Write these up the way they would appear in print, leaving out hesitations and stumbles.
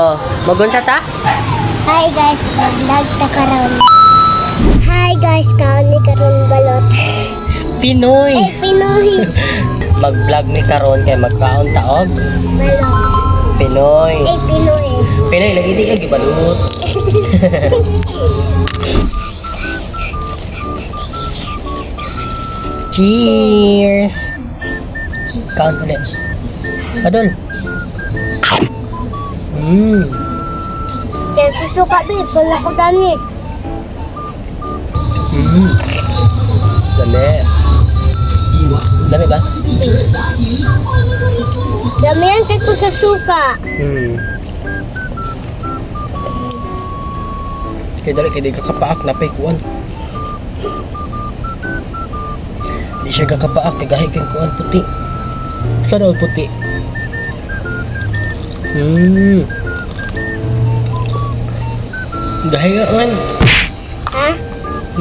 Oh, magunsa ta? Hi guys, vlog ta karon. Hi guys, kaon mi karon balot. Pinoy. Pinoy. Mag-vlog mi karon kay magkaon ta og Balot. Pinoy. Pinoy. Pinoy lagi di lagi balut. Cheers. Kaon ulit. Adol. Kaya suka bit, wala ko dami. Dami. Dami ba? Dami yan kay ko sa suka. Kaya dali kaya di kakapaak na pekuan. Di siya kakapaak kaya gahi kang kuan puti. Sa daw puti. Gahi kan? Ha?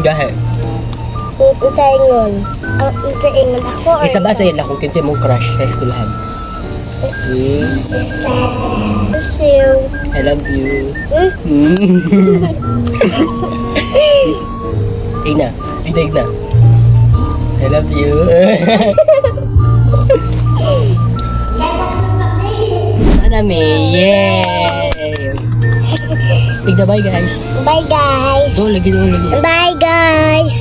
Gahi. Unsa ingon? Unsa ingon ako? or- Isa ba sa ila kung kinsa mong crush sa eskwelahan? Is that? Miss you. I love you. Ina, ina. I love you. Manami, yay! Tigda bye guys. Bye guys. Doon lagi. Bye guys.